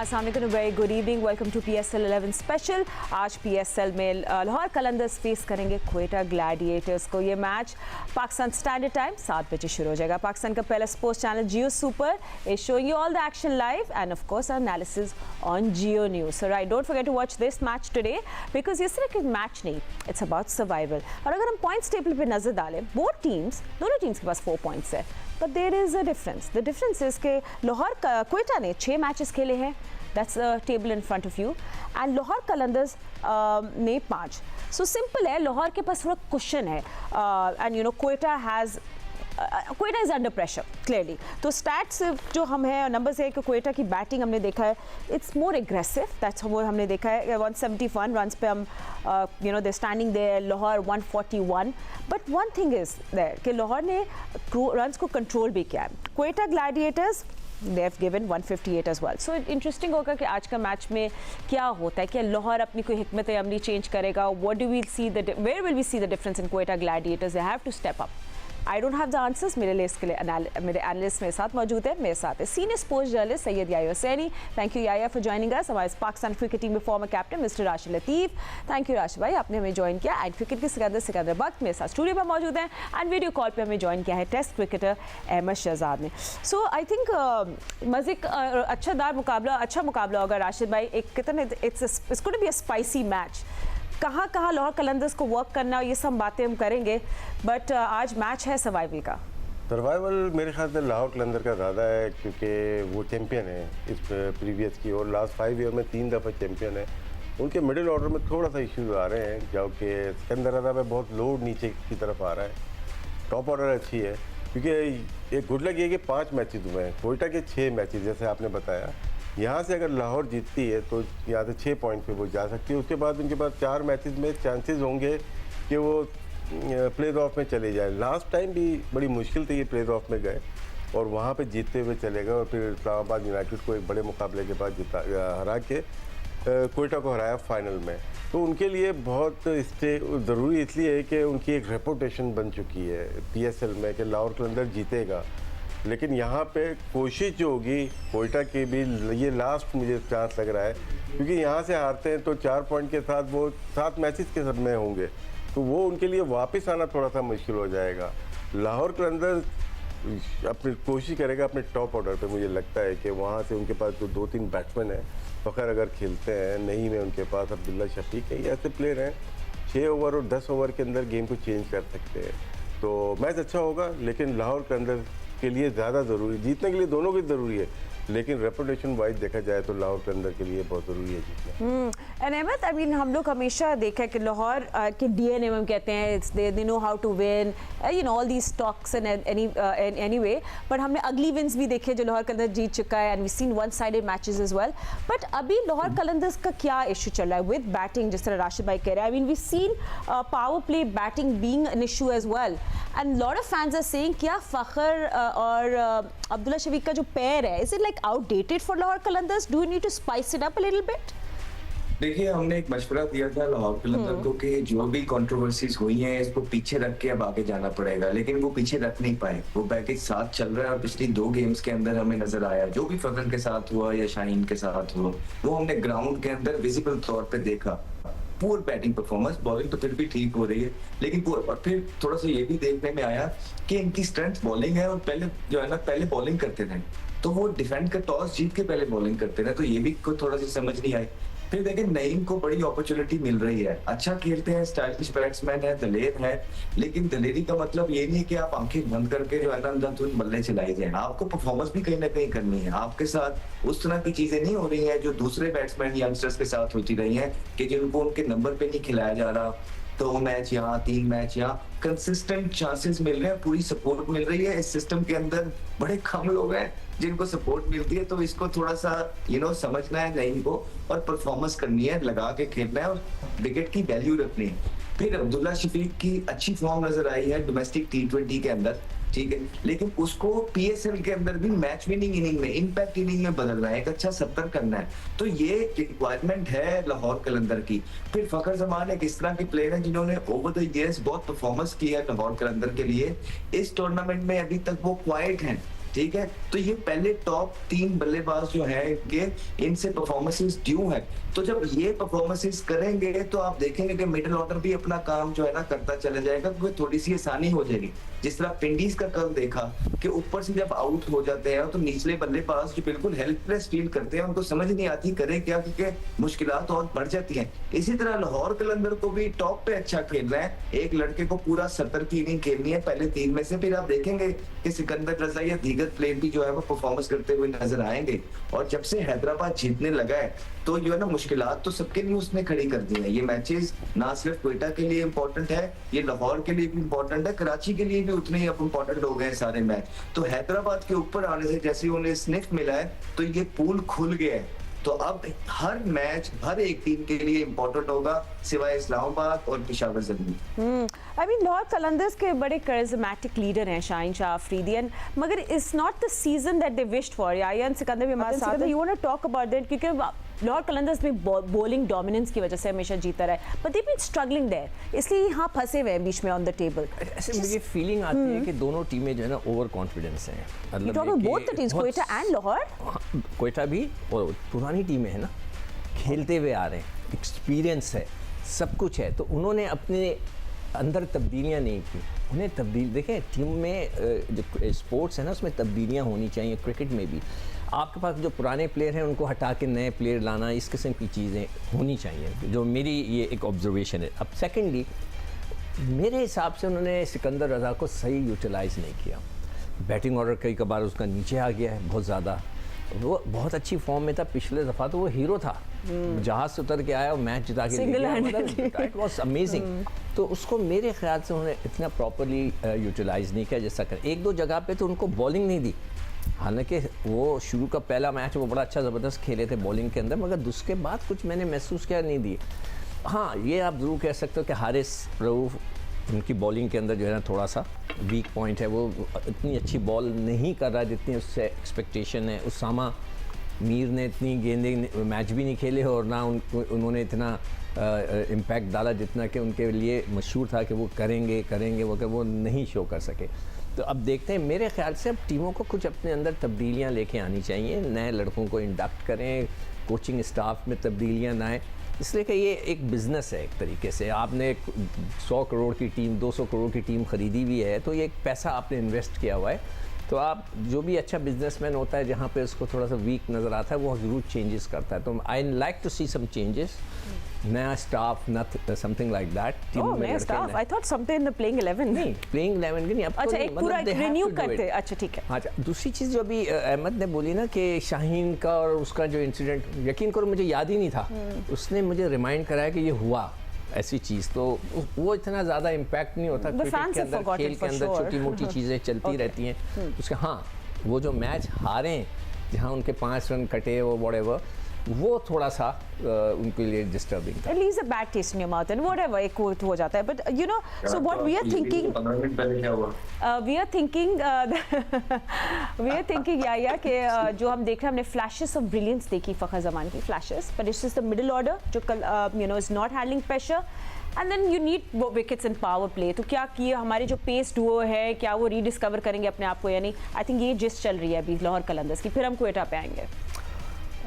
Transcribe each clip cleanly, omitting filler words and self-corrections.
अस्सलाम वालेकुम, very good evening, welcome to PSL 11 special. आज PSL में लाहौर कलंदर्स फेस करेंगे क्वेटा ग्लैडिएटर्स को। ये मैच पाकिस्तान स्टैंडर्ड टाइम 7 बजे शुरू हो जाएगा। पाकिस्तान का पहला sports channel Geo Super is showing you all the action live and of course analysis on Geo news. So right, don't forget to watch this match today because ये सिर्फ एक मैच नहीं, इट्स अबाउट सर्वाइवल। और अगर हम पॉइंट्स टेबल पर नजर डालें, दोनों टीम्स के पास 4 पॉइंट्स है, but there is a difference. The difference is के लाहौर क्वेटा ने 6 मैचेस खेले हैं, that's a table in front of you, and Lahore Qalandars ने 5। सो सिंपल है, लाहौर के पास थोड़ा क्वेश्चन है and you no Quetta is under pressure clearly. तो स्टैट्स जो हम हैं, नंबर्स है कि क्वेटा की बैटिंग हमने देखा है, इट्स मोर एग्रेसिव, दैट्स वो हमने देखा है। 171 रन्स पे हम you know they standing there, Lahore 141। But one thing is there कि लाहौर ने रन्स को कंट्रोल भी किया है। Quetta Gladiators they have given 158 as well. So interesting होगा कि आज का मैच में क्या होता है, क्या लाहौर अपनी कोई हिकमत अमली चेंज करेगा? What do we see where will we see the difference in Quetta Gladiators? They have to step up. I don't have the answers. मेरे लिए इसके लिए मेरे एनालिस्ट मेरे साथ मौजूद है। मेरे साथ है senior sports journalist Syed Yahya Hussaini. Thank you Yahya for joining us. हमारे पाकिस्तान क्रिकेट टीम में former captain mister Rashid Latif, thank you Rashid भाई, आपने हमें ज्वाइन किया। एंड क्रिकेट के सिकंदर वक्त मेरे साथ स्टूडियो पर मौजूद हैं एंड वीडियो कॉल पर हमें ज्वाइन किया है टेस्ट क्रिकेटर अहमद शहजाद ने। सो आई थिंक मज़े अच्छा मुकाबला होगा राशिद भाई। एक कितने it's going to be a spicy match. कहाँ लाहौर कलंदर्स को वर्क करना, ये सब बातें हम करेंगे, बट आज मैच है सर्वाइवल का। सर्वाइवल मेरे ख्याल से लाहौर कलंदर का ज़्यादा है, क्योंकि वो चैम्पियन है इस प्रीवियस की, और लास्ट 5 ईयर में 3 दफ़ा चैम्पियन है। उनके मिडिल ऑर्डर में थोड़ा सा इश्यूज आ रहे हैं, जबकि सिकंदर रजा में बहुत लोड नीचे की तरफ आ रहा है। टॉप ऑर्डर अच्छी है, क्योंकि एक गुड लक ये कि 5 मैचेज हुए हैं, कोयटा के 6 मैचेज जैसे आपने बताया। यहाँ से अगर लाहौर जीतती है तो यहाँ से 6 पॉइंट पे वो जा सकती है। उसके बाद उनके पास 4 मैचेस में चांसेस होंगे कि वो प्ले ऑफ में चले जाए। लास्ट टाइम भी बड़ी मुश्किल थी, ये प्ले ऑफ में गए और वहाँ पे जीतते हुए चले गए, और फिर इस्लामाबाद यूनाइटेड को एक बड़े मुकाबले के बाद हरा के कोयटा को हराया फाइनल में। तो उनके लिए बहुत ज़रूरी इसलिए है कि उनकी एक रेपुटेशन बन चुकी है PSL में कि लाहौर कलंदर जीतेगा। लेकिन यहाँ पे कोशिश जो होगी कोयटा की भी, ये लास्ट मुझे चांस लग रहा है, क्योंकि यहाँ से हारते हैं तो 4 पॉइंट के साथ वो 7 मैचेस के सब में होंगे, तो वो उनके लिए वापस आना थोड़ा सा मुश्किल हो जाएगा। लाहौर कलंदर अपनी कोशिश करेगा अपने टॉप ऑर्डर पे। मुझे लगता है कि वहाँ से उनके पास जो 2-3 बैट्समैन हैं फ़खर अगर खेलते हैं, नहीं में उनके पास अब्दुल्ला शफीक है, ये ऐसे प्लेयर हैं 6 ओवर और 10 ओवर के अंदर गेम को चेंज कर सकते हैं। तो मैच अच्छा होगा, लेकिन लाहौर कलंदर के लिए ज़्यादा ज़रूरी, जीतने के लिए दोनों की ज़रूरी है, लेकिन रेपुटेशन वाइज देखा जाए तो लाहौर के अंदर के लिए बहुत ज़रूरी है जीतना। एंड अहमद, आई मीन हम लोग हमेशा देखा है कि लाहौर के DNA में हम कहते हैं it's they know how to win, you know all these stocks and anyway, but हमने अगली विन्स भी देखे जो लाहौर कलंदर जीत चुका है, and we seen one sided matches as well. But अभी लाहौर कलंदर्स का क्या इशू चल रहा है विद बैटिंग, जिस तरह राशिद भाई कह रहे हैं? I mean we seen power play batting being an issue as well, and lot of fans are saying क्या फ़खर और अब्दुल्ला शफीक का जो पेयर है, is it like outdated for Lahore Qalandars? Do you need to spice it up a little bit? देखिए, हमने एक मशवरा दिया था लाहौर कलंदर को कि जो भी कंट्रोवर्सीज हुई हैं इसको पीछे रख के अब आगे जाना पड़ेगा, लेकिन वो पीछे रख नहीं पाए। वो बैटिंग साथ चल रहा है और पिछली 2 गेम्स के अंदर हमें नजर आया, जो भी फजल के साथ हुआ या शाहीन के साथ हुआ, वो हमने ग्राउंड के अंदर विजिबल तौर पे देखा। पुअर बैटिंग परफॉर्मेंस, बॉलिंग तो फिर भी ठीक हो रही है, लेकिन पुअर। और फिर थोड़ा सा ये भी देखने में आया कि इनकी स्ट्रेंथ बॉलिंग है, और पहले जो है ना, पहले बॉलिंग करते थे तो वो डिफेंड का टॉस जीत के पहले बॉलिंग करते थे, तो ये भी कोई थोड़ा सी समझ नहीं आई। फिर देखें, नईम को बड़ी अपॉर्चुनिटी मिल रही है, अच्छा खेलते हैं, स्टाइलिश बैट्समैन है, दलेर है, लेकिन दलेरी का मतलब ये नहीं कि आप आंखें बंद करके जो है ना अंधाधुंध बल्ले चलाई जाए। आपको परफॉर्मेंस भी कहीं ना कहीं करनी है। आपके साथ उस तरह की चीजें नहीं हो रही हैं जो दूसरे बैट्समैन यंगस्टर्स के साथ होती रही हैं, कि जिनको उनके नंबर पे नहीं खिलाया जा रहा। 2 मैच यहाँ, 3 मैच यहाँ, कंसिस्टेंट चांसेस मिल रहे हैं, पूरी सपोर्ट मिल रही है। इस सिस्टम के अंदर बड़े कम लोग हैं जिनको सपोर्ट मिलती है, तो इसको थोड़ा सा समझना है नहीं को, और परफॉर्मेंस करनी है, लगा के खेलना है, और विकेट की वैल्यू रखनी है। फिर अब्दुल्ला शफीक की अच्छी फॉर्म नजर आई है डोमेस्टिक T20 के अंदर, ठीक है, लेकिन उसको PSL के अंदर भी मैच विनिंग इनिंग में, इंपैक्ट इनिंग में बदलना है, एक अच्छा 70 करना है, तो ये रिक्वायरमेंट है लाहौर कलंदर की। फिर फखर जमान एक इस तरह के प्लेयर हैं जिन्होंने ओवर द इयर्स बहुत परफॉर्मेंस किया है लाहौर कलंदर के लिए। इस टूर्नामेंट में अभी तक वो क्वाइट हैं, ठीक है। तो ये पहले टॉप 3 बल्लेबाज जो है इनके, इनसे परफॉर्मेंसेस ड्यू है। तो जब ये परफॉर्मेंसेस करेंगे तो आप देखेंगे कि मिडिल ऑर्डर भी अपना काम जो है ना करता चला जाएगा, क्योंकि थोड़ी सी आसानी हो जाएगी। जिस तरह विंडीज का कल देखा कि ऊपर से जब आउट हो जाते हैं तो निचले बल्लेबाज जो बिल्कुल हेल्पलेस फील करते हैं, उनको समझ नहीं आती करे क्या, क्योंकि मुश्किलात और बढ़ जाती हैं। इसी तरह लाहौर कलंदर को भी टॉप पे अच्छा खेलना है, एक लड़के को पूरा 70 की इनिंग खेलनी है पहले 3 में से, फिर आप देखेंगे कि सिकंदर रजा या दीगर प्लेयर भी जो है वो परफॉर्मेंस करते हुए नजर आएंगे। और जब से हैदराबाद जीतने लगा है तो जो है ना मुश्किलात तो सबके लिए उसने खड़ी कर दी है। ये मैचेस ना सिर्फ क्वेटा के लिए इंपॉर्टेंट है, ये लाहौर के लिए भी इंपॉर्टेंट है, कराची के लिए भी उतने ही अब इंपॉर्टेंट हो गए सारे मैच। तो हैदराबाद के ऊपर आने से जैसे उन्हें स्निफ मिला है तो ये पूल खुल गया है। तो अब हर मैच हर एक टीम के लिए इंपॉर्टेंट होगा, सिवाय इस्लामाबाद और पेशावर ज़मीन। आई मीन लाहौर कलंदर्स के बड़े करिज्मेटिक लीडर हैं शाहीन शाह अफरीदी, मगर it's not the season that they wished for. यान सिकंदर भी हमारे साथ है, you want to talk about that, क्योंकि लाहौर कलंदर्स में बॉलिंग डोमिनेंस की वजह से हमेशा जीता रहा है, but they been struggling there, इसलिए यहाँ फंसे हुए हैं बीच में ऑन द टेबल। ऐसे मुझे फीलिंग आती है कि दोनों टीमें जो है ना ओवर कॉन्फिडेंस हैं। You talk about both the teams, Quetta and Lahore. Quetta भी, और पुरानी टीमें हैं ना, खेलते हुए आ रहे हैं, एक्सपीरियंस है, सब कुछ है, तो उन्होंने अपने अंदर तब्दीलियां नहीं की। उन्हें तब्दील देखें, टीम में जो स्पोर्ट्स है ना उसमें तब्दीलियां होनी चाहिए। क्रिकेट में भी आपके पास जो पुराने प्लेयर हैं उनको हटा के नए प्लेयर लाना, इस किस्म की चीज़ें होनी चाहिए, जो मेरी ये एक ऑब्जर्वेशन है। अब सेकेंडली, मेरे हिसाब से उन्होंने सिकंदर रज़ा को सही यूटिलाइज़ नहीं किया। बैटिंग ऑर्डर कई कबार उसका नीचे आ गया है बहुत ज़्यादा। वो बहुत अच्छी फॉर्म में था, पिछले दफ़ा तो वो हीरो था, जहाज से उतर के आया और मैच जिता के ले गया, इट वाज अमेजिंग। तो उसको मेरे ख्याल से उन्होंने इतना प्रॉपरली यूटिलाइज़ नहीं किया जैसा कर। एक दो जगह पे तो उनको बॉलिंग नहीं दी, हालांकि वो शुरू का पहला मैच वो बड़ा अच्छा ज़बरदस्त खेले थे बॉलिंग के अंदर, मगर उसके बाद कुछ मैंने महसूस किया नहीं दी। हाँ, ये आप ज़रूर कह सकते हो कि हारिस रऊफ़ उनकी बॉलिंग के अंदर जो है ना थोड़ा सा वीक पॉइंट है, वो इतनी अच्छी बॉल नहीं कर रहा जितनी उससे एक्सपेक्टेशन है। उसामा मीर ने इतनी गेंदें मैच भी नहीं खेले और ना उन्होंने इतना इम्पैक्ट डाला जितना कि उनके लिए मशहूर था कि वो करेंगे वो नहीं शो कर सके। तो अब देखते हैं, मेरे ख्याल से अब टीमों को कुछ अपने अंदर तब्दीलियां लेके आनी चाहिए, नए लड़कों को इंडक्ट करें, कोचिंग स्टाफ में तब्दीलियां ना आए, इसलिए कि ये एक बिज़नेस है एक तरीके से। आपने 100 करोड़ की टीम, 200 करोड़ की टीम ख़रीदी भी है, तो ये एक पैसा आपने इन्वेस्ट किया हुआ है। तो आप जो भी अच्छा बिजनेसमैन होता है, जहाँ पे उसको थोड़ा सा वीक नज़र आता है, वो ज़रूर चेंजेस करता है। तो I like to see some changes, नया staff, something like that. Oh, नया staff, I thought something in the playing 11। नहीं, प्लेइंग 11 की नहीं, अब अच्छा, एक पूरा रिन्यू करते हैं। अच्छा, ठीक है। अच्छा, दूसरी चीज़ जो अभी अहमद ने बोली ना कि शाहीन का और उसका जो इंसिडेंट, यकीन करो मुझे याद ही नहीं था, उसने मुझे रिमाइंड कराया कि ये हुआ ऐसी चीज़, तो वो इतना ज़्यादा इम्पैक्ट नहीं होता क्रिकेट के अंदर, खेल के अंदर छोटी मोटी चीज़ें चलती रहती हैं उसके। हाँ, वो जो मैच हारे जहाँ उनके 5 रन कटे वो व्हाटएवर, वो थोड़ा सा उनके लिए डिस्टर्बिंग था। It leaves a bad taste in your mouth and whatever, एक हो जाता है, but you know, so what we are thinking, we are thinking या कि जो हम देख रहे हैं, हमने flashes of brilliance देखी फ़खर ज़मान की flashes, but it's just the middle order जो कल you know is not handling pressure, and then you need wickets and power play। तो क्या किए हमारे जो पेस डुओ है, क्या वो रीडिस्कवर करेंगे अपने आप को या नहीं? आई थिंक ये जिस चल रही है अभी लाहौर कलंदर्स की, फिर हम क्वेटा पे आएंगे।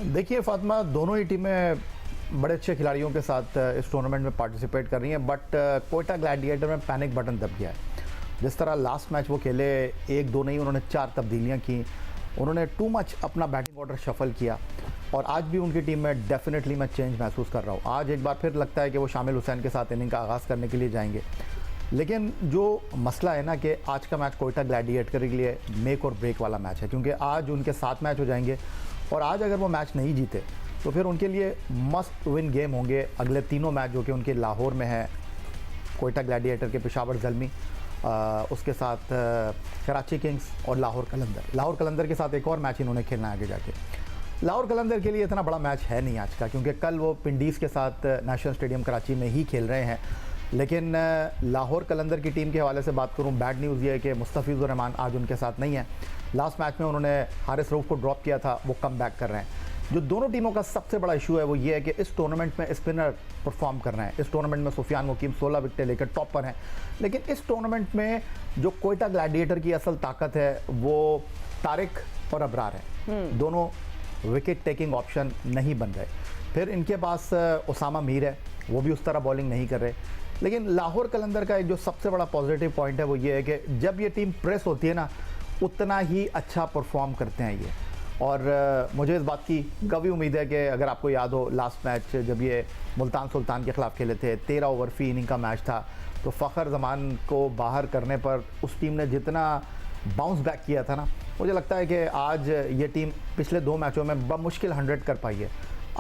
देखिए फातिमा, दोनों ही टीमें बड़े अच्छे खिलाड़ियों के साथ इस टूर्नामेंट में पार्टिसिपेट कर रही हैं, बट क्वेटा ग्लैडिएटर में पैनिक बटन दब गया है। जिस तरह लास्ट मैच वो खेले, 1-2 नहीं, उन्होंने 4 तब्दीलियां की, उन्होंने टू मच अपना बैटिंग ऑर्डर शफल किया, और आज भी उनकी टीम में डेफिनेटली मैं चेंज महसूस कर रहा हूँ। आज एक बार फिर लगता है कि वो शामिल हुसैन के साथ इनिंग का आगाज़ करने के लिए जाएंगे, लेकिन जो मसला है ना कि आज का मैच क्वेटा ग्लैडिएटर के लिए मेक और ब्रेक वाला मैच है, क्योंकि आज उनके 7 मैच हो जाएंगे, और आज अगर वो मैच नहीं जीते तो फिर उनके लिए मस्ट विन गेम होंगे अगले 3 मैच, जो कि उनके लाहौर में है, क्वेटा ग्लैडिएटर के पेशावर ज़ल्मी, उसके साथ कराची किंग्स और लाहौर कलंदर। लाहौर कलंदर के साथ एक और मैच इन्होंने खेलना है आगे जाके। लाहौर कलंदर के लिए इतना बड़ा मैच है नहीं आज का, क्योंकि कल वो पिंडीज़ के साथ नेशनल स्टेडियम कराची में ही खेल रहे हैं। लेकिन लाहौर कलंदर की टीम के हवाले से बात करूं, बैड न्यूज़ ये है कि मुस्तफ़िज़ुर रहमान आज उनके साथ नहीं है। लास्ट मैच में उन्होंने हारिस रऊफ़ को ड्रॉप किया था, वो कम बैक कर रहे हैं। जो दोनों टीमों का सबसे बड़ा इशू है वो ये है कि इस टूर्नामेंट में स्पिनर परफॉर्म कर रहे हैं। इस टूर्नामेंट में सुफियान वकीम 16 विकेटें लेकर टॉप पर हैं, लेकिन इस टूर्नामेंट में जो क्वेटा ग्लैडिएटर की असल ताकत है वो तारिक और अबरार हैं, दोनों विकेट टेकिंग ऑप्शन नहीं बन रहे। फिर इनके पास उसामा मीर है, वो भी उस तरह बॉलिंग नहीं कर रहे। लेकिन लाहौर कलंदर का एक जो सबसे बड़ा पॉजिटिव पॉइंट है वो ये है कि जब ये टीम प्रेस होती है ना, उतना ही अच्छा परफॉर्म करते हैं ये। और मुझे इस बात की कभी उम्मीद है कि अगर आपको याद हो लास्ट मैच जब ये मुल्तान सुल्तान के ख़िलाफ़ खेले थे, 13 ओवर फी इनिंग का मैच था, तो फ़खर जमान को बाहर करने पर उस टीम ने जितना बाउंस बैक किया था ना, मुझे लगता है कि आज ये टीम पिछले 2 मैचों में बमुश्किल 100 कर पाई है।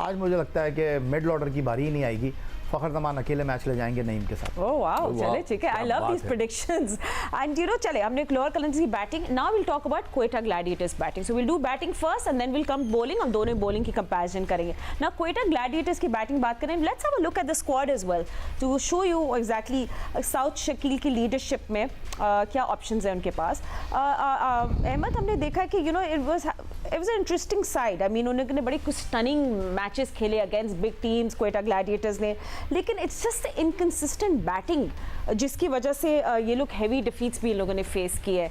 आज मुझे लगता है कि मिडल ऑर्डर की बारी ही नहीं आएगी, फ़खर जमान अकेले मैच ले जाएंगे नईम के साथ। ओह वाओ, चले ठीक है, आई क्या लव दीस बात है। प्रेडिक्शंस। एंड यू नो, चले हमने लोअर कलंदर्स की batting, now will talk about Quetta Gladiators batting. So will do batting first and then will come bowling, हम दोनों बॉलिंग की कंपैरिजन करेंगे। ना क्वेटा ग्लैडिएटर्स की बैटिंग बात करें, let's have a look at the squad as well to show you exactly Saud Shakeel की leadership में क्या ऑप्शंस हैं उनके पास। अहमद, हमने देखा कि you know it was an interesting side. I mean उन्होंने बड़ी कुछ स्टनिंग मैचेस खेले against big teams Quetta Gladiators ने, लेकिन इट्स जस्ट इनकंसिस्टेंट बैटिंग जिसकी वजह से ये लोग हैवी डिफीट्स भी इन लोगों ने फेस की है।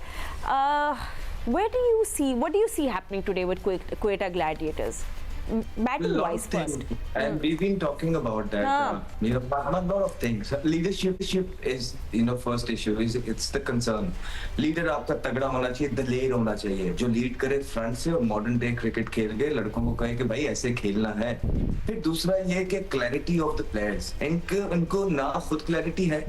What do you see happening today with Quetta Gladiators batting wise first? And we've been talking about that. You know, a lot of things. Leadership is, you know, first issue. It's the concern. Leader आपका तगड़ा होना चाहिए, दलेर होना चाहिए, जो lead करे front से और मॉडर्न डे क्रिकेट खेल के लड़कों को कहे कि भाई ऐसे खेलना है। फिर दूसरा ये कि क्लैरिटी ऑफ द प्लेयर्स, इनको ना खुद क्लैरिटी है।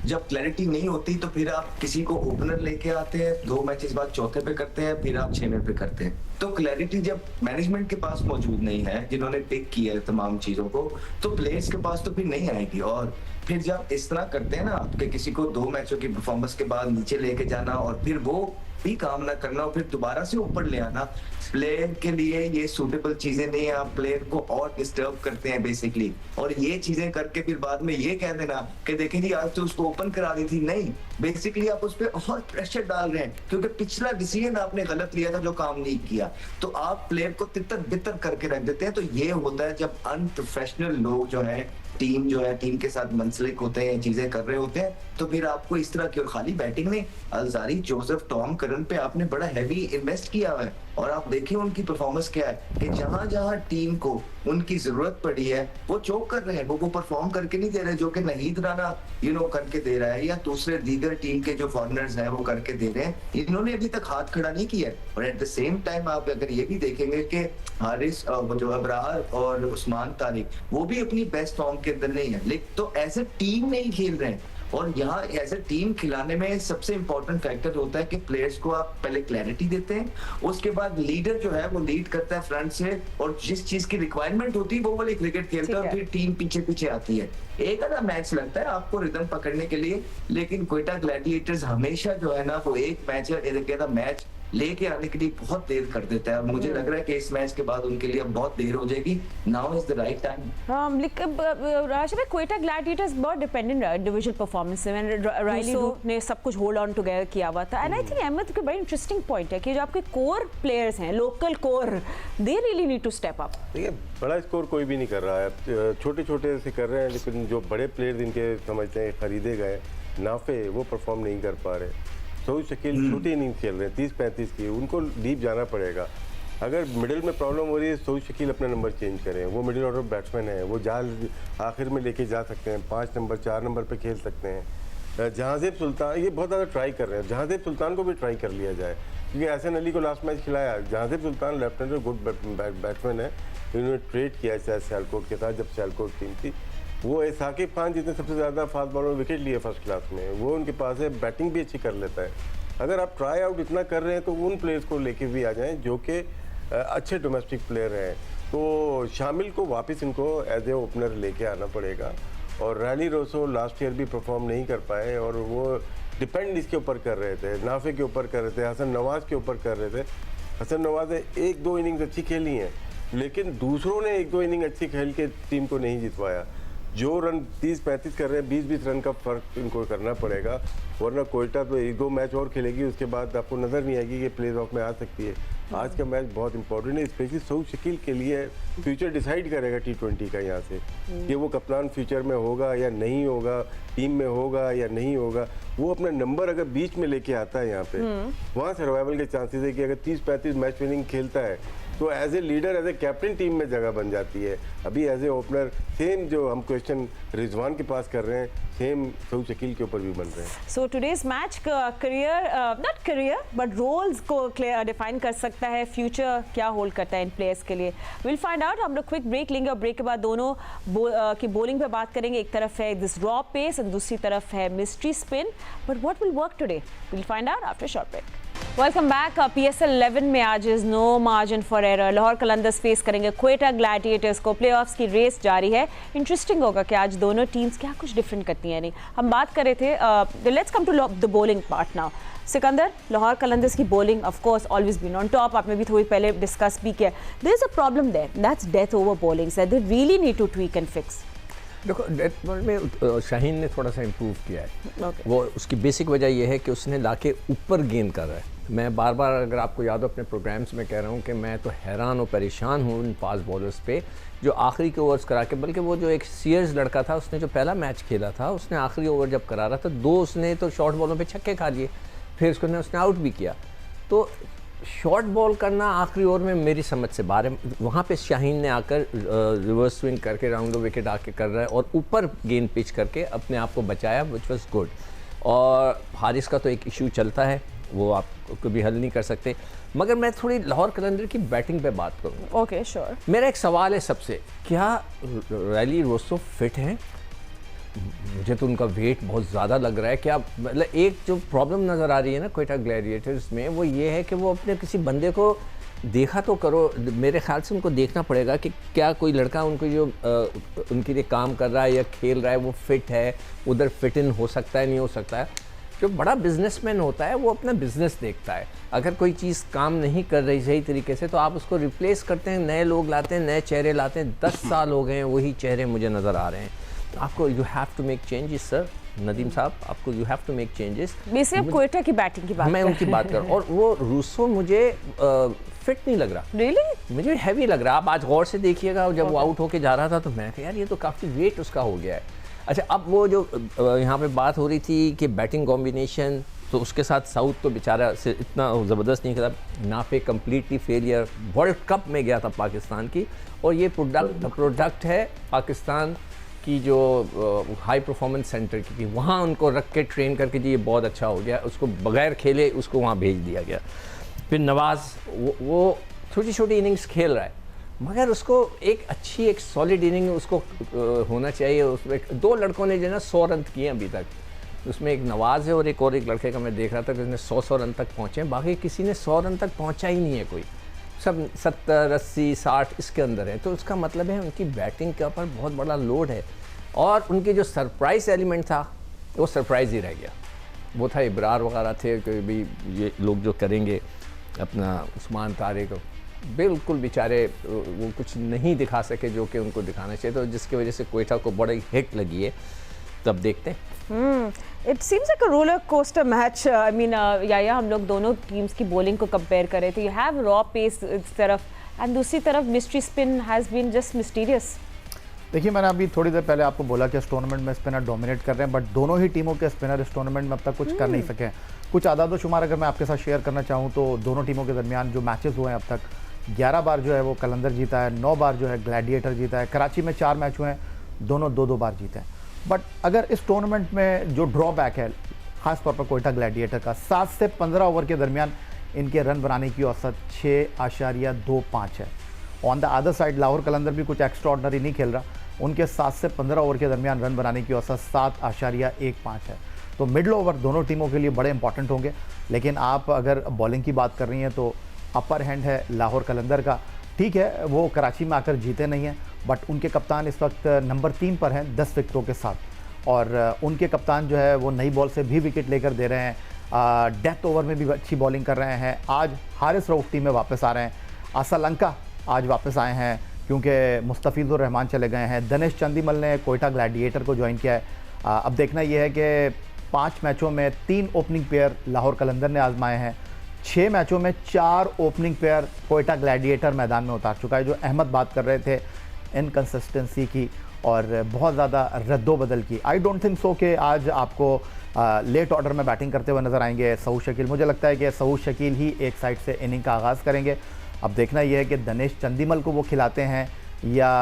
जब क्लैरिटी नहीं होती तो फिर आप किसी को ओपनर लेके आते हैं, 2 मैचेस बाद चौथे पे करते हैं, फिर आप 6वें पे करते हैं। तो क्लैरिटी जब मैनेजमेंट के पास मौजूद नहीं है, जिन्होंने पिक किया है तमाम चीजों को, तो प्लेयर्स के पास तो फिर नहीं आएगी। और फिर जब इस तरह करते हैं ना आपके किसी को 2 मैचों की परफॉर्मेंस के बाद नीचे लेके जाना और फिर वो भी काम ना करना और फिर दोबारा से ऊपर ले आना, प्लेयर के लिए ये सूटेबल चीजें नहीं है। आप प्लेयर को और डिस्टर्ब करते हैं बेसिकली, और ये चीजें करके फिर बाद में ये कह देना कि देखें जी आज तो उसको ओपन करा दी थी। नहीं, बेसिकली आप उस पर और प्रेशर डाल रहे हैं क्योंकि पिछला डिसीजन आपने गलत लिया था जो काम नहीं किया, तो आप प्लेयर को तितर बितर करके रख देते हैं। तो ये होता है जब अनप्रोफेशनल लोग जो है टीम के साथ मंसलिक होते हैं, चीजें कर रहे होते हैं, तो फिर आपको इस तरह की, और खाली बैटिंग में अलजारी, जोसेफ, टॉम करन पे आपने बड़ा हैवी इन्वेस्ट किया हुआ है। और आप देखिए उनकी परफॉर्मेंस क्या है कि जहां जहां टीम को उनकी जरूरत पड़ी है वो चोक कर रहे हैं, वो परफॉर्म करके नहीं दे रहे, जो कि नहीद राना करके दे रहा है या दूसरे दीगर टीम के जो फॉरनर्स हैं वो करके दे रहे हैं। इन्होंने अभी तक हाथ खड़ा नहीं किया। और एट द सेम टाइम आप अगर ये भी देखेंगे कि हारिस, जो अबरार और उस्मान तारिक, वो भी अपनी बेस्ट फॉर्म के अंदर नहीं है, लेकिन तो एज ए टीम नहीं खेल रहे हैं। और यहाँ एज ए टीम खिलाने में सबसे इंपॉर्टेंट फैक्टर होता है कि प्लेयर्स को आप पहले क्लैरिटी देते हैं, उसके बाद लीडर जो है वो लीड करता है फ्रंट से, और जिस चीज की रिक्वायरमेंट होती है वो वाली क्रिकेट खेलता है, और फिर टीम पीछे पीछे आती है। एक आधा मैच लगता है आपको रिदम पकड़ने के लिए, लेकिन क्वेटा ग्लैडिएटर्स हमेशा जो है ना वो एक मैच या एक आधा मैच लेके आने के लिए बहुत देर कर देता है। और मुझे लग रहा है कि इस मैच के बाद उनके लिए अब बहुत देर हो जाएगी। Now is the right time. Rashid, Quetta Gladiators बहुत डिपेंडेंट इंडिविजुअल परफॉर्मेंस में, राइली रूट ने सब कुछ होल्ड ऑन टुगेदर किया हुआ था। एंड आई थिंक अहमद का बड़ा इंटरेस्टिंग पॉइंट है कि जो आपके कोर प्लेयर्स हैं, local core, they really need to step up. देखिए, बड़ा स्कोर कोई भी नहीं कर रहा है, छोटे छोटे से कर रहे हैं, लेकिन जो बड़े प्लेयर जिनके समझते हैं खरीदे गए नाफे, वो परफॉर्म नहीं कर पा रहे। सऊद शकील छोटी इनिंग खेल रहे हैं 30-35 की, उनको डीप जाना पड़ेगा। अगर मिडिल में प्रॉब्लम हो रही है, सऊद शकील अपना नंबर चेंज करें, वो मिडिल ऑर्डर बैट्समैन है, वो जाल आखिर में लेके जा सकते हैं, 5 नंबर 4 नंबर पे खेल सकते हैं। जहांजेब सुल्तान ये बहुत ज़्यादा ट्राई कर रहे हैं, जहांजेब सुल्तान को भी ट्राई कर लिया जाए, क्योंकि एहसन अली को लास्ट मैच खिलाया। जहांजेब सुल्तान लेफ्ट हैंडर गुड बैट्समैन है, इन्होंने ट्रेड किया है सियालकोट के साथ जब सियालकोट टीम थी। वो साकिब खान जितने सबसे ज़्यादा फास्ट बॉलर विकेट लिए फर्स्ट क्लास में, वो उनके पास है, बैटिंग भी अच्छी कर लेता है। अगर आप ट्राई आउट इतना कर रहे हैं तो उन प्लेयर्स को लेके भी आ जाएं जो कि अच्छे डोमेस्टिक प्लेयर हैं। तो शामिल को वापस इनको एज ए ओपनर लेके आना पड़ेगा। और रैली रोसो लास्ट ईयर भी परफॉर्म नहीं कर पाए, और वो डिपेंड इसके ऊपर कर रहे थे, नाफे के ऊपर कर रहे थे, हसन नवाज के ऊपर कर रहे थे। हसन नवाज ने 1-2 इनिंग्स अच्छी खेली हैं, लेकिन दूसरों ने 1-2 इनिंग अच्छी खेल के टीम को नहीं जितवाया। जो रन 30-35 कर रहे हैं 20-20 रन का फर्क इनको करना पड़ेगा, वरना कोयटा तो 1-2 मैच और खेलेगी, उसके बाद आपको नज़र नहीं आएगी कि प्ले ऑफ में आ सकती है। आज का मैच बहुत इंपॉर्टेंट है, स्पेशली सऊद शकील के लिए। फ्यूचर डिसाइड करेगा T20 का यहाँ से कि वो कप्तान फ्यूचर में होगा या नहीं होगा, टीम में होगा या नहीं होगा। वो अपना नंबर अगर बीच में लेके आता है यहाँ पे, वहाँ सर्वाइवल के चांसेस है कि अगर 30-35 मैच विनिंग खेलता है तो as a leader, as a captain team में जगह बन जाती है। अभी एज ए ओपनर सेम जो हम क्वेश्चन रिजवान के पास कर रहे हैं, सेम सऊद शकील के ऊपर भी बन रहे हैं। So today's match career, not career but roles को डिफाइन कर सकता है, फ्यूचर क्या होल्ड करता है इन प्लेयर्स के लिए। Will find out. हम लोग क्विक ब्रेक लेंगे और ब्रेक के बाद दोनों की बॉलिंग पे बात करेंगे। एक तरफ है दिस रॉ पेस और दूसरी तरफ है mystery spin, but what will work today, will find out after short break. Welcome back. PSL 11 में आज is no margin for error. Lahore Qalandars face करेंगे क्वेटा ग्लैडिएटर्स को। प्लेऑफ्स की रेस जारी है। इंटरेस्टिंग होगा कि आज दोनों टीम्स क्या कुछ डिफरेंट करती हैं। नहीं, हम बात कर रहे थे, let's come to the bowling part now. Sikandar, Lahore Qalandars की bowling of course always been on top, आपने भी थोड़ी पहले डिस्कस भी किया। There is a problem there, that's death over bowlings that they really need to tweak and fix. देखो, death ball में शाहीन ने थोड़ा सा इम्प्रूव किया है। Okay. वो उसकी बेसिक वजह यह है कि उसने लाके ऊपर गेंद कर रहा है। मैं बार बार, अगर आपको याद हो, अपने प्रोग्राम्स में कह रहा हूँ कि मैं तो हैरान और परेशान हूँ उन फास्ट बॉलर्स पे जो आखिरी के ओवर्स करा के, बल्कि वो जो एक सीयर्स लड़का था उसने जो पहला मैच खेला था, उसने आखिरी ओवर जब करा रहा था 2 उसने तो शॉर्ट बॉलों पे छक्के खा लिए, फिर उसने आउट भी किया। तो शॉर्ट बॉल करना आखिरी ओवर में मेरी समझ से बाहर है। वहाँ पे शाहीन ने आकर रिवर्स स्विंग करके राउंड द विकेट आके कर रहा है और ऊपर गेंद पिच करके अपने आप को बचाया, विच वॉज गुड। और हारिस का तो एक इशू चलता है, वो आप कभी हल नहीं कर सकते। मगर मैं थोड़ी लाहौर कलंदर की बैटिंग पे बात करूँगा। Okay, sure. मेरा एक सवाल है सबसे, क्या रैली रोस्टो फिट हैं? मुझे तो उनका वेट बहुत ज़्यादा लग रहा है। क्या मतलब एक जो प्रॉब्लम नज़र आ रही है ना क्वेटा ग्लैडिएटर्स में, वो ये है कि वो अपने किसी बंदे को देखा तो करो। मेरे ख्याल से उनको देखना पड़ेगा कि क्या कोई लड़का उनको जो उनके लिए काम कर रहा है या खेल रहा है वो फिट है, उधर फिट इन हो सकता है, नहीं हो सकता है। जो बड़ा बिजनेसमैन होता है वो अपना बिजनेस देखता है। अगर कोई चीज़ काम नहीं कर रही सही तरीके से तो आप उसको रिप्लेस करते हैं, नए लोग लाते हैं, नए चेहरे लाते हैं। 10 साल हो गए हैं, वही चेहरे मुझे नज़र आ रहे हैं। आपको you have to make changes sir, Nadeem sahab, आपको you have to make changes. Basic Quetta की बैटिंग की बात मैं उनकी बात कर रहा हूँ। और वो रूसो मुझे फिट नहीं लग रहा, रियली मुझे हैवी लग रहा। आप आज गौर से देखिएगा, जब वो आउट होके जा रहा था तो मैं कहा यार ये तो काफ़ी वेट उसका हो गया है। अच्छा, अब वो जो यहाँ पे बात हो रही थी कि बैटिंग कॉम्बिनेशन, तो उसके साथ साउथ तो बेचारा से इतना ज़बरदस्त नहीं खेला। Nafe completely failure, world cup में गया था पाकिस्तान की, और ये प्रोडक्ट है पाकिस्तान की जो हाई परफॉर्मेंस सेंटर की थी, वहाँ उनको रख के ट्रेन करके जी ये बहुत अच्छा हो गया, उसको बगैर खेले उसको वहाँ भेज दिया गया। फिर नवाज़ वो छोटी छोटी इनिंग्स खेल रहा है, मगर उसको एक अच्छी एक सॉलिड इनिंग उसको होना चाहिए। उसमें 2 लड़कों ने जो है ना 100 रन किए अभी तक, उसमें एक नवाज़ है और एक लड़के का मैं देख रहा था कि उसने 100 रन तक पहुँचे, बाकी किसी ने 100 रन तक पहुँचा ही नहीं है कोई, सब 70, 80, 60 इसके अंदर है। तो उसका मतलब है उनकी बैटिंग के ऊपर बहुत बड़ा लोड है, और उनके जो सरप्राइज़ एलिमेंट था वो सरप्राइज़ ही रह गया। वो था इब्रार वगैरह थे कि भी ये लोग जो करेंगे अपना उस्मान तारिक, बिल्कुल बेचारे वो कुछ नहीं दिखा सके जो कि उनको दिखाना चाहिए, तो जिसकी वजह से कोयटा को बड़ी हिट लगी है। तब देखते हैं। It seems like a roller coaster match. I mean या हम लोग दोनों टीम्स की बॉलिंग को कंपेयर करें तो यू हैव रॉ पेस इस तरफ एंड दूसरी तरफ mystery spin has been just mysterious. देखिए, मैंने अभी थोड़ी देर पहले आपको बोला कि इस टूर्नामेंट में स्पिनर डोमिनेट कर रहे हैं, बट दोनों ही टीमों के स्पिनर इस टूर्नामेंट में अब तक कुछ कर नहीं सके हैं। कुछ आदाद शुमार अगर मैं आपके साथ शेयर करना चाहूँ तो दोनों टीमों के दरमियान जो मैचेस हुए हैं अब तक 11 बार जो है वो कलंदर जीता है, 9 बार जो है ग्लैडिएटर जीता है। कराची में 4 मैच हुए हैं, दोनों 2-2 बार जीते हैं। बट अगर इस टूर्नामेंट में जो ड्रॉबैक है खासतौर पर कोयटा ग्लैडिएटर का, 7 से 15 ओवर के दरमियान इनके रन बनाने की औसत 6.25 है। On the other side Lahore Qalandar भी कुछ एक्स्ट्रा ऑर्डनरी नहीं खेल रहा, उनके 7 से 15 ओवर के दरमियान रन बनाने की औसत 7.15 है। तो मिडल ओवर दोनों टीमों के लिए बड़े इंपॉर्टेंट होंगे। लेकिन आप अगर बॉलिंग की बात कर रही हैं तो अपर हैंड है लाहौर कलंदर का। ठीक है, वो कराची में आकर जीते नहीं हैं, बट उनके कप्तान इस वक्त नंबर 3 पर हैं 10 विकेटों के साथ, और उनके कप्तान जो है वो नई बॉल से भी विकेट लेकर दे रहे हैं, डेथ ओवर में भी अच्छी बॉलिंग कर रहे हैं। आज हारिस रऊफ टीम में वापस आ रहे हैं, आसालंका आज वापस आए हैं, क्योंकि मुस्तफ़िज़ुर रहमान चले गए हैं। दनिश चंदीमल ने कोयटा ग्लैडिएटर को ज्वाइन किया है। अब देखना यह है कि 5 मैचों में 3 ओपनिंग पेयर लाहौर कलंदर ने आजमाए हैं। 6 मैचों में 4 ओपनिंग पेयर कोयटा ग्लैडिएटर मैदान में उतार चुका है। जो अहमद बात कर रहे थे इनकंसिस्टेंसी की और बहुत ज़्यादा रद्दोबदल की, आई डोंट थिंक सो कि आज आपको लेट ऑर्डर में बैटिंग करते हुए नज़र आएंगे सऊद शकील। मुझे लगता है कि सऊद शकील ही एक साइड से इनिंग का आगाज़ करेंगे। अब देखना यह है कि दनिश चंदीमल को वो खिलाते हैं या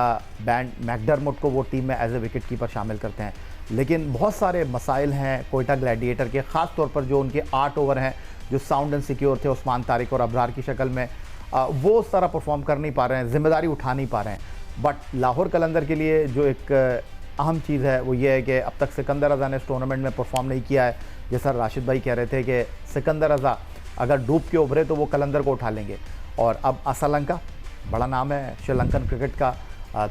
बैंड मैकडरमोट को वो टीम में एज ए विकेट कीपर शामिल करते हैं। लेकिन बहुत सारे मसाइल हैं कोयटा ग्लैडिएटर के, ख़ास तौर पर जो उनके 8 ओवर हैं जो साउंड एंड सिक्योर थे उस्मान तारिक और अबरार की शक्ल में, वो उस तरह परफॉर्म कर नहीं पा रहे हैं, जिम्मेदारी उठा नहीं पा रहे हैं। बट लाहौर कलंदर के लिए जो एक अहम चीज़ है वो ये है कि अब तक सिकंदर रज़ा ने इस टूर्नामेंट में परफॉर्म नहीं किया है। जैसा राशिद भाई कह रहे थे कि सिकंदर रज़ा अगर डूब के उभरे तो वो कलंदर को उठा लेंगे। और अब असलंका बड़ा नाम है श्रीलंकन क्रिकेट का,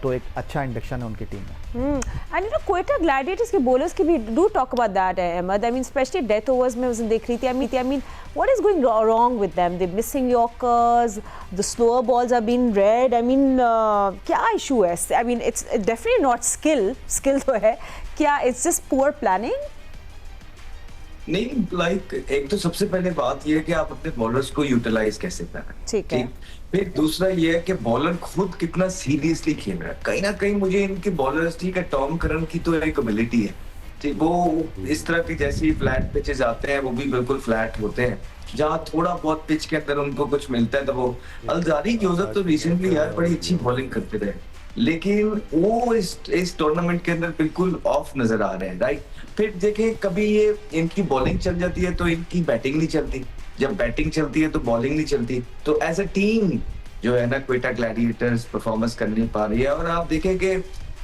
तो एक अच्छा इंडक्शन है उनकी टीम में। And you know Quetta gladiators के बॉलर्स की भी do talk about that Ahmed. I mean specially death overs में उसे देख रही थी। I mean what is going wrong with them? They missing yorkers, the slower balls are being read. I mean क्या issue है? I mean it's definitely not skill तो है, क्या इट्स जस्ट पुअर प्लानिंग? नहीं, लाइक एक तो सबसे पहले बात ये है कि आप अपने बॉलर्स को यूटिलाइज कैसे कर रहे हैं। ठीक है। फिर दूसरा ये है कि बॉलर खुद कितना सीरियसली खेल रहा है। कहीं ना कहीं मुझे इनके बॉलर्स, ठीक है, टॉम करन की तो एक एबिलिटी है, ठीक, वो इस तरह की जैसे फ्लैट पिचेस आते हैं वो भी बिल्कुल फ्लैट होते हैं, जहाँ थोड़ा बहुत पिच के अंदर उनको कुछ मिलता है तो वो अलजारी जोसेफ तो रिसेंटली यार बड़ी अच्छी बॉलिंग करते रहे, लेकिन वो इस टूर्नामेंट के अंदर बिल्कुल ऑफ नजर आ रहे हैं, राइट। फिर देखें, कभी ये इनकी बॉलिंग चल जाती है तो इनकी बैटिंग नहीं चलती, जब बैटिंग चलती है तो बॉलिंग नहीं चलती। तो एज अ टीम जो है ना कोयटा ग्लैडिएटर्स परफॉर्मेंस कर नहीं पा रही है। और आप देखें कि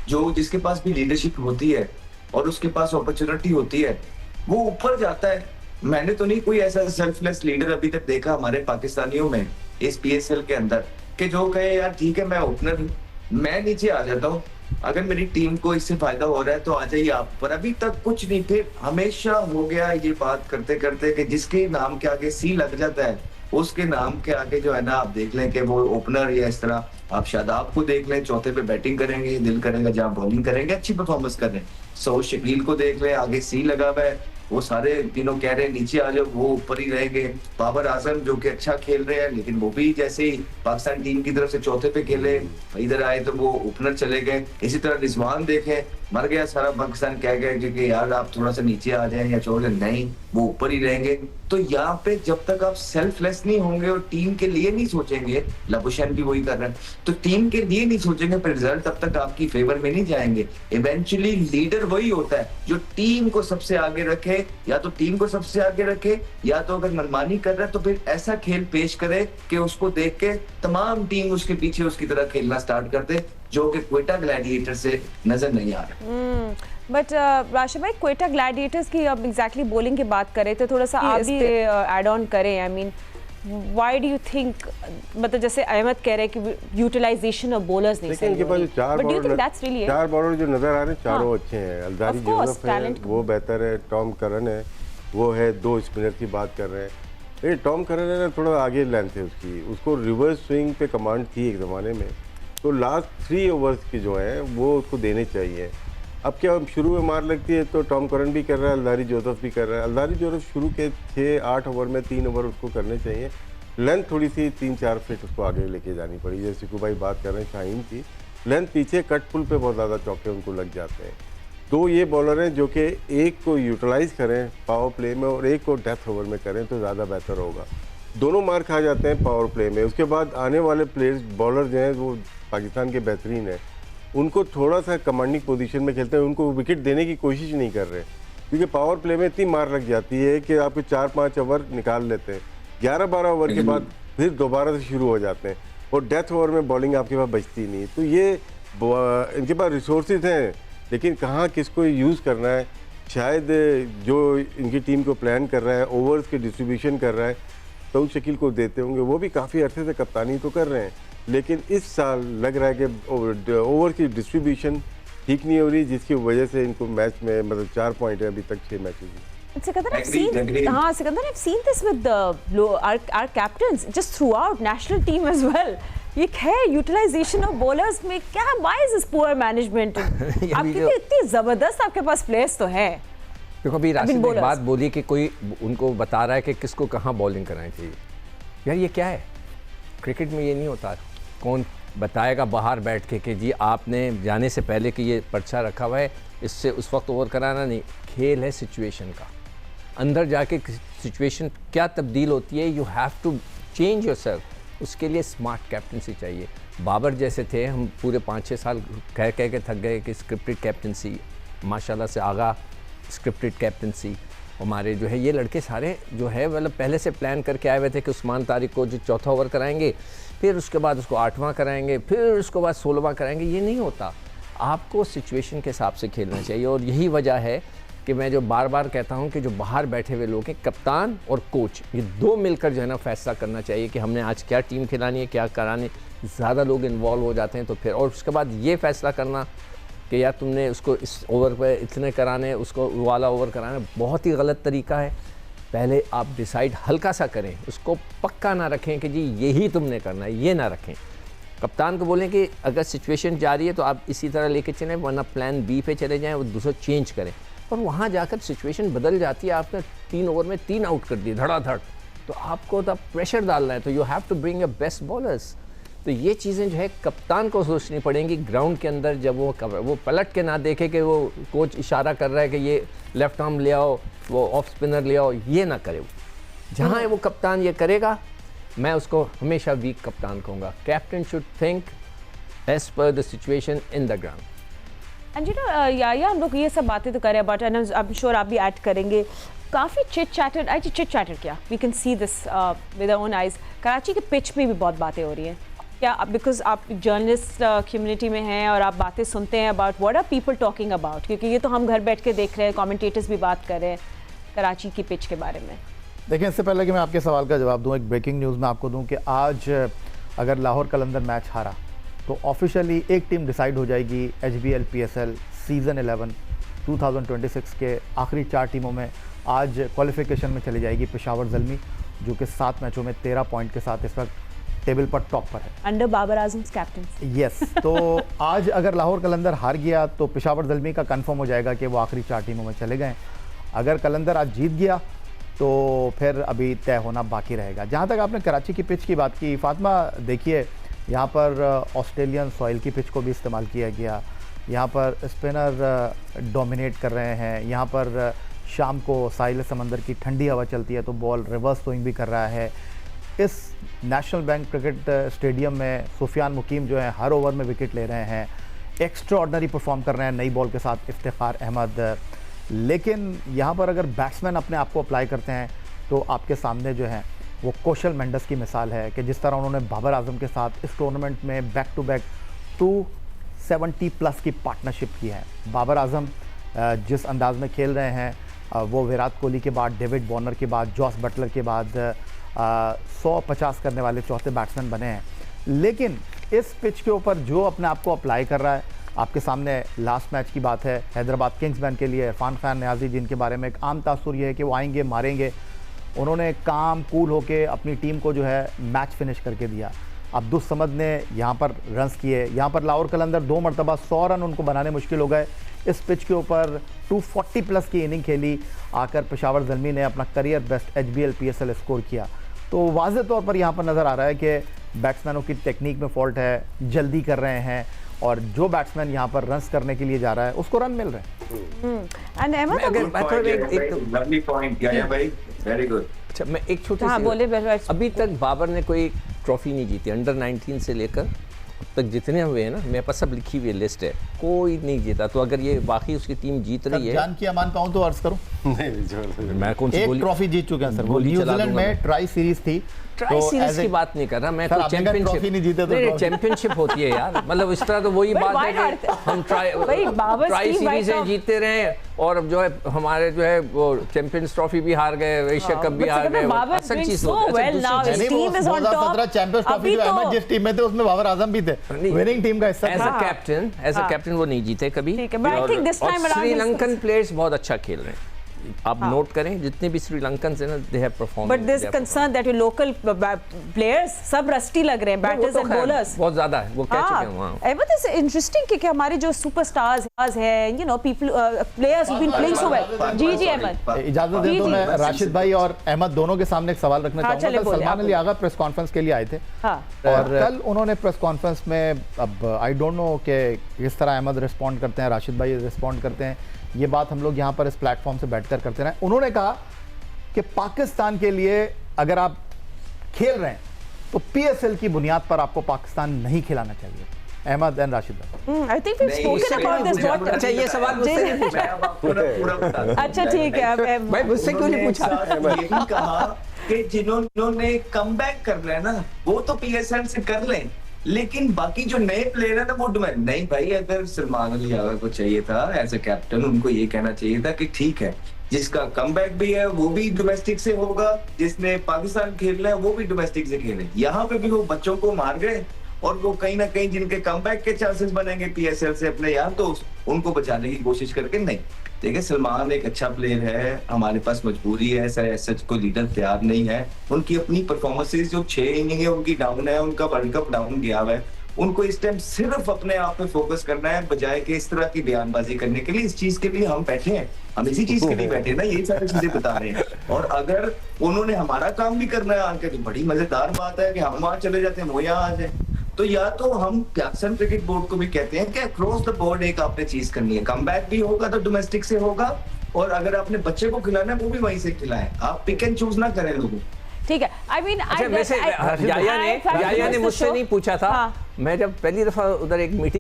जो जिसके पास भी लीडरशिप होती है और उसके पास अपॉर्चुनिटी होती है वो ऊपर जाता है। मैंने तो नहीं कोई ऐसा सेल्फलेस लीडर अभी तक देखा हमारे पाकिस्तानियों में इस PSL के अंदर कि जो कहे यार ठीक है मैं ओपनर हूँ, मैं नीचे आ जाता हूँ, अगर मेरी टीम को इससे फायदा हो रहा है तो आ जाइए आप, पर अभी तक कुछ नहीं। फिर हमेशा हो गया ये बात करते करते कि जिसके नाम के आगे सी लग जाता है उसके नाम के आगे जो है ना आप देख लें कि वो ओपनर या इस तरह आप शादाब को देख लें, चौथे पे बैटिंग करेंगे, दिल करेगा जहां बॉलिंग करेंगे अच्छी परफॉर्मेंस कर रहे हैं। सऊद शकील को देख लें, आगे सी लगा हुआ है, वो सारे तीनों कह रहे हैं नीचे आ जाओ, वो ऊपर ही रहेंगे। बाबर आजम जो कि अच्छा खेल रहे हैं, लेकिन वो भी जैसे ही पाकिस्तान टीम की तरफ से चौथे पे खेले, इधर आए तो वो ओपनर चले गए। इसी तरह रिजवान देखें, मर गया सारा पाकिस्तान, कह गया कि यार आप थोड़ा सा नीचे आ जाएं या छोड़ दें, नहीं वो ऊपर ही रहेंगे। तो यहाँ पे जब तक आप सेल्फलेस नहीं होंगे और टीम के लिए नहीं सोचेंगे, लबुशैन भी वही कर रहे हैं, तो टीम के लिए नहीं सोचेंगे फिर रिजल्ट तब तक आपकी फेवर में नहीं जाएंगे। इवेंचुअली लीडर वही होता है जो टीम को सबसे आगे रखे, या तो टीम को सबसे आगे रखे, या तो अगर मनमानी कर रहा है तो फिर ऐसा खेल पेश करे कि उसको देख के तमाम टीम उसके पीछे उसकी तरह खेलना स्टार्ट कर दे, जो कि कोयटा ग्लैडिएटर से नजर नहीं आ रहा। बट राशिद भाई, कोयटा ग्लैडिएटर्स की अब एग्जैक्टली बॉलिंग की बात करें तो थोड़ा सा आप भी ऐड ऑन करें। I mean why do you think, मतलब जैसे अहमद कह रहे हैं कि यूटिलाइजेशन ऑफ बॉलर्स नहीं सही, इनके पास जो चार बॉलर जो नजर आ रहे हैं चारों अच्छे हैं। अलजारी जोसेफ है वो बेहतर है, टॉम करन है वो है, 2 स्पिनर की बात कर रहे हैं। ये टॉम करन है ना, थोड़ा आगे लेंथ है उसकी, उसको रिवर्स स्विंग पे कमांड थी एक ज़माने में, तो लास्ट 3 ओवर्स की जो है वो उसको देने चाहिए। अब क्या शुरू में मार लगती है तो टॉम करन भी कर रहा है, अलजारी जोसेफ भी कर रहा है। अलजारी जोसेफ शुरू के 6-8 ओवर में 3 ओवर उसको करने चाहिए, लेंथ थोड़ी सी 3-4 फीट उसको आगे लेके जानी पड़ी। जैसे सिकू भाई बात कर रहे हैं शाहीन की, लेंथ पीछे कट पुल पे बहुत ज़्यादा चौके उनको लग जाते हैं। 2 ये बॉलर हैं जो कि एक को यूटिलाइज़ करें पावर प्ले में और एक को डेथ ओवर में करें तो ज़्यादा बेहतर होगा। दोनों मार खा जाते हैं पावर प्ले में, उसके बाद आने वाले प्लेयर्स बॉलर जो हैं वो पाकिस्तान के बेहतरीन हैं, उनको थोड़ा सा कमांडिंग पोजीशन में खेलते हैं, उनको विकेट देने की कोशिश नहीं कर रहे, क्योंकि पावर प्ले में इतनी मार लग जाती है कि आपके 4-5 ओवर निकाल लेते हैं, 11-12 ओवर के बाद फिर दोबारा से शुरू हो जाते हैं और डेथ ओवर में बॉलिंग आपके पास बचती नहीं। तो ये इनके पास रिसोर्सेज हैं, लेकिन कहाँ किसको यूज़ करना है, शायद जो इनकी टीम को प्लान कर रहा है, ओवर्स के डिस्ट्रीब्यूशन कर रहा है, सऊद शकील को देते होंगे, वो भी काफ़ी अरसे से कप्तानी तो कर रहे हैं, लेकिन इस साल लग रहा है कि ओवर की डिस्ट्रीब्यूशन ठीक नहीं हो रही, जिसकी वजह से इनको मैच में मतलब 4 पॉइंट है अभी तक 6 मैचेस में। Sikandar, I've seen this with our captains just throughout national team as well. ये है यूटिलाइजेशन ऑफ बॉलर्स में क्या, why is this poor management? आपके इतनी जबरदस्त आपके पास प्लेयर्स तो है। देखो अभी राशिद ने एक bowlers. बात बोली कि कोई उनको बता रहा है कि किसको कहाँ बॉलिंग करानी चाहिए। यार ये क्या है, क्रिकेट में ये नहीं होता। कौन बताएगा बाहर बैठ के कि जी आपने जाने से पहले कि ये पर्चा रखा हुआ है, इससे उस वक्त ओवर कराना नहीं। खेल है सिचुएशन का, अंदर जाके सिचुएशन क्या तब्दील होती है, you have to change yourself. उसके लिए स्मार्ट कैप्टनसी चाहिए। बाबर जैसे थे, हम पूरे 5-6 साल कह के थक गए कि स्क्रिप्टेड कैप्टनसी, माशाल्लाह से आगा स्क्रिप्टेड कैप्टनसी। हमारे जो है ये लड़के सारे जो है मतलब पहले से प्लान करके आए हुए थे कि उस्मान तारिक को जो चौथा ओवर कराएंगे, फिर उसके बाद उसको 8वां कराएंगे, फिर उसके बाद 16वां कराएंगे। ये नहीं होता, आपको सिचुएशन के हिसाब से खेलना चाहिए। और यही वजह है कि मैं जो बार बार कहता हूँ कि जो बाहर बैठे हुए लोग हैं, कप्तान और कोच, ये दो मिलकर जो है ना फैसला करना चाहिए कि हमने आज क्या टीम खिलानी है, क्या करानी। ज़्यादा लोग इन्वॉल्व हो जाते हैं तो फिर, और उसके बाद ये फैसला करना कि यार तुमने उसको इस ओवर पे इतने कराने, उसको वाला ओवर कराना, बहुत ही गलत तरीका है। पहले आप डिसाइड हल्का सा करें, उसको पक्का ना रखें कि जी यही तुमने करना है, ये ना रखें। कप्तान को बोलें कि अगर सिचुएशन जा रही है तो आप इसी तरह लेके चलें, वरना प्लान बी पे चले जाएं, वो दूसरा चेंज करें। और वहाँ जाकर सिचुएशन बदल जाती है, आपने 3 ओवर में 3 आउट कर दिए धड़ाधड़, तो आपको तो प्रेशर डालना है, तो you have to bring your best bowlers. तो ये चीज़ें जो है कप्तान को सोचनी पड़ेंगी ग्राउंड के अंदर। जब वो पलट के ना देखे कि वो कोच इशारा कर रहा है कि ये लेफ्ट आर्म ले आओ, वो ऑफ स्पिनर ले आओ, ये ना करे। जहाँ वो कप्तान ये करेगा, मैं उसको हमेशा वीक कप्तान कहूँगा। Captain should think as per the situation in the ground. And you know या हम लोग ये सब बातें तो करें, but and I am sure आप भी ऐड करेंगे। काफ़ी चिट चैटर क्या, we can see this with our own eyes. Karachi के पिच में भी बहुत बातें हो रही हैं क्या, बिकॉज आप जर्नलिस्ट कम्युनिटी में हैं और आप बातें सुनते हैं about what are people talking about, क्योंकि ये तो हम घर बैठ के देख रहे हैं, कमेंटेटर्स भी बात कर रहे हैं कराची की पिच के बारे में। देखिए, इससे पहले कि मैं आपके सवाल का जवाब दूं, एक ब्रेकिंग न्यूज़ मैं आपको दूं कि आज अगर लाहौर कलंदर मैच हारा तो ऑफिशियली एक टीम डिसाइड हो जाएगी HBL PSL सीज़न 11 2026 के आखिरी 4 टीमों में। आज क्वालिफिकेशन में चली जाएगी पेशावर ज़ल्मी, जो कि 7 मैचों में 13 पॉइंट के साथ इस वक्त टेबल पर टॉप पर है, under Babar Azam captain. Yes. तो आज अगर लाहौर कलंदर हार गया तो पेशावर ज़ल्मी का कंफर्म हो जाएगा कि वो आखिरी 4 टीमों में चले गए। अगर कलंदर आज जीत गया तो फिर अभी तय होना बाकी रहेगा। जहाँ तक आपने कराची की पिच की बात की, फातिमा, देखिए यहाँ पर ऑस्ट्रेलियन सॉइल की पिच को भी इस्तेमाल किया गया। यहाँ पर स्पिनर डोमिनेट कर रहे हैं। यहाँ पर शाम को साहिल समंदर की ठंडी हवा चलती है तो बॉल रिवर्स स्विंग भी कर रहा है। इस नेशनल बैंक क्रिकेट स्टेडियम में सुफियान मुकीम जो है हर ओवर में विकेट ले रहे हैं, एक्स्ट्रा ऑर्डनरी परफॉर्म कर रहे हैं नई बॉल के साथ इफ्तिखार अहमद। लेकिन यहाँ पर अगर बैट्समैन अपने आप को अप्लाई करते हैं तो आपके सामने जो है वो कौशल मेंडस की मिसाल है कि जिस तरह उन्होंने बाबर आजम के साथ इस टूर्नामेंट में बैक टू बैक 270+ की पार्टनरशिप की है। बाबर आजम जिस अंदाज में खेल रहे हैं वो विराट कोहली के बाद, डेविड वार्नर के बाद, जॉस बटलर के बाद 150 करने वाले चौथे बैट्समैन बने हैं। लेकिन इस पिच के ऊपर जो अपने आप को अप्लाई कर रहा है, आपके सामने लास्ट मैच की बात है हैदराबाद किंग्समैन के लिए, इरफान खान न्याजी, जिनके बारे में एक आम तासुर ये है कि वो आएंगे मारेंगे। उन्होंने काम कूल होके अपनी टीम को जो है मैच फिनिश करके दिया। अब्दुल समद ने यहाँ पर रन्स किए। यहाँ पर लाहौर कलंदर 2 मरतबा 100 रन उनको बनाने मुश्किल हो गए। इस पिच के ऊपर 240+ की इनिंग खेली, आकर पेशावर ज़ल्मी ने अपना career best HBL PSL score किया। तो वाज़े तौर पर यहाँ पर नज़र आ रहा है कि बैट्समैनों की टेक्निक में फॉल्ट है, जल्दी कर रहे हैं, और जो बैट्समैन यहाँ पर रन्स करने के लिए जा रहा है उसको रन मिल रहे हैं। एंड लवली पॉइंट भाई, वेरी गुड। अच्छा, मैं एक छोटी हाँ, सी बोले। अभी तक बाबर ने कोई ट्रॉफी नहीं जीती, अंडर 19 से लेकर अब तक जितने हुए हैं ना, मेरे पास सब लिखी हुई लिस्ट है, कोई नहीं जीता। तो अगर ये वाकई उसकी टीम जीत रही है, जान की अमान पाऊँ तो अर्ज करूँ, मैं कौन सी एक ट्रॉफी जीत चुके हैं सर। वो न्यूजीलैंड में ट्राई सीरीज थी, ट्राई सीरीज की बात नहीं कर रहा मैं, कोई चैंपियनशिप चैंपियनशिप होती है यार। मतलब इस तरह तो वही बात है कि हम ट्राई सीरीजें जीतते रहे और जो है हमारे जो है वो चैंपियंस ट्रॉफी भी हार गए, एशिया कप भी हार गए। असल चीज चैंपियंस ट्रॉफी जो अहमद जिस टीम में थे उसमें बाबर आजम भी थे, विनिंग टीम का हिस्सा। एज अ कैप्टन वो नहीं जीते कभी। श्रीलंकन प्लेयर्स बहुत अच्छा खेल रहे हैं, आप नोट करें जितने भी श्रीलंकन है ना, they have perform. But this concern that your local players सब रस्टी लग रहे हैं, बैटर्स एंड बॉलर्स बहुत ज्यादा है, वो कह चुके हैं वहाँ। एवत इज इंटरेस्टिंग कि हमारे जो सुपरस्टार्स हैं, you know people players who been playing so well. जी जी अहमद, इजाजत दे जी, तो जी। मैं राशिद भाई और अहमद दोनों के सामने एक सवाल रखना हाँ, चाहूंगा। चले कल बोलिए, सलमान आप अली आगा प्रेस कॉन्फ्रेंस के लिए आए थे हाँ और कल उन्होंने प्रेस कॉन्फ्रेंस में, अब आई डोंट नो कि किस तरह अहमद रिस्पॉन्ड करते हैं, राशिद भाई रिस्पॉन्ड करते हैं, ये बात हम लोग यहाँ पर इस प्लेटफॉर्म से बैठकर करते रहे। उन्होंने कहा कि पाकिस्तान के लिए अगर आप खेल रहे हैं तो पीएसएल की बुनियाद पर आपको पाकिस्तान नहीं खिलाना चाहिए। अहमद एंड राशिद भाई, I think we have spoken about this what. अच्छा, ये सवाल मुझसे नहीं पूछा। मैं अब आपको ना पूरा बता दूं। अच्छा ठीक है, भाई मुझसे क्यों नहीं पूछा? उन्होंने यही कहा कि जिन्होंने कमबैक करना है ना, वो तो पीएसएल से कर लें, लेकिन बाकी जो नए प्लेयर है ना वो नहीं भाई। अगर सलमान अली यार को चाहिए था एज ए कैप्टन, उनको ये कहना चाहिए था कि ठीक है, जिसका कमबैक भी है वो भी डोमेस्टिक से होगा, जिसने पाकिस्तान खेलना है वो भी डोमेस्टिक से खेले। यहाँ पे भी वो बच्चों को मार गए और वो कहीं ना कहीं जिनके कमबैक के चांसेस बनेंगे पीएसएल से अपने यार दोस्त, उनको बचाने की कोशिश करके नहीं। देखिए सलमान एक अच्छा प्लेयर है, हमारे पास मजबूरी है, सच को लीडर तैयार नहीं है। उनकी अपनी परफॉर्मेंसेस जो 6 इनिंग है उनकी डाउन है, उनका वर्ल्ड कप डाउन गया हुआ है। उनको इस टाइम सिर्फ अपने आप पे फोकस करना है, बजाय कि इस तरह की बयानबाजी करने के लिए। इस चीज के लिए हम बैठे हैं, हम इसी चीज के लिए बैठे हैं ना, यही सारी चीजें बता रहे हैं। और अगर उन्होंने हमारा काम भी करना है आके, तो बड़ी मजेदार बात है कि हम वहां चले जाते हैं, वो यहाँ आ जाए। तो या तो हम पाकिस्तान क्रिकेट बोर्ड को भी कहते हैं कि अक्रॉस द बोर्ड एक आपने चीज करनी है, कमबैक भी होगा तो डोमेस्टिक से होगा, और अगर आपने बच्चे को खिलाना है वो भी वहीं से खिलाएं। आप पिक एंड चूज ना करें लोगों। ठीक है। आई मीन अच्छा, वैसे याया ने मुझसे नहीं पूछा था। मैं जब पहली दफा उधर एक मीटिंग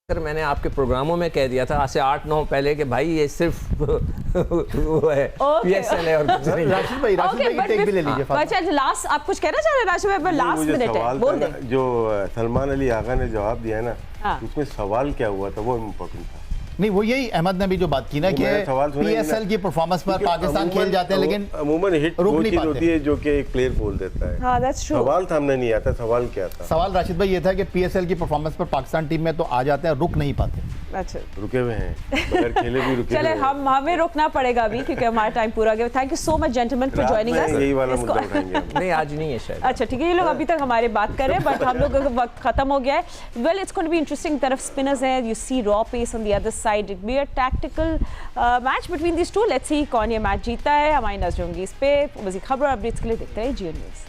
कर, मैंने आपके प्रोग्रामों में कह दिया था आज से 8-9 पहले कि भाई ये सिर्फ वो है पीएसएल है और कुछ नहीं। राशिद भाई टेक भी ले लीजिए। अच्छा लास्ट आप कुछ कहना चाह रहे हैं राशिद भाई? लास्ट मुझे मिनट है, सवाल बोल था दें। ना, जो सलमान अली आगा ने जवाब दिया ना, हाँ। उसमें सवाल क्या हुआ था वो इम्पोर्टेंट था। नहीं, वो यही अहमद ने भी जो बात की ना कि मैंने सवाल सुना ही पीएसएल ना। की परफॉर्मेंस पर पाकिस्तान खेल जाते हैं, लेकिन अमूमन हिट रुक वो नहीं चीज पाते। होती है जो कि एक प्लेयर बोल देता है। हाँ, that's true. सवाल सामने नहीं आता, सवाल क्या था? सवाल राशिद भाई ये था कि पीएसएल की परफॉर्मेंस पर पाकिस्तान टीम में तो आ जाते हैं, रुक नहीं पाते। अच्छा रुके हुए हैं, बगैर खेले भी रुके चले, हुए हैं। हमें रुकना पड़ेगा अभी क्योंकि हमारा टाइम पूरा गया। Thank you so much gentleman for रात जॉइनिंग में अस। यही वाला मुद्दा उठाएंगे हम। नहीं, आज नहीं है शायद। अच्छा ठीक है, ये लोग अभी तक हमारे बात कर रहे हैं बट हम लोग का वक्त खत्म हो गया है। Well it's going to be interesting. तरफ स्पिनर्स हैं, you see raw pace on the other side, it be a tactical match between this two. Let's see कौन ये मैच जीता है। हमारी नजर होंगी इस पे। मज़ीद खबर और अपडेट्स के लिए देखते रहिए जियो न्यूज़।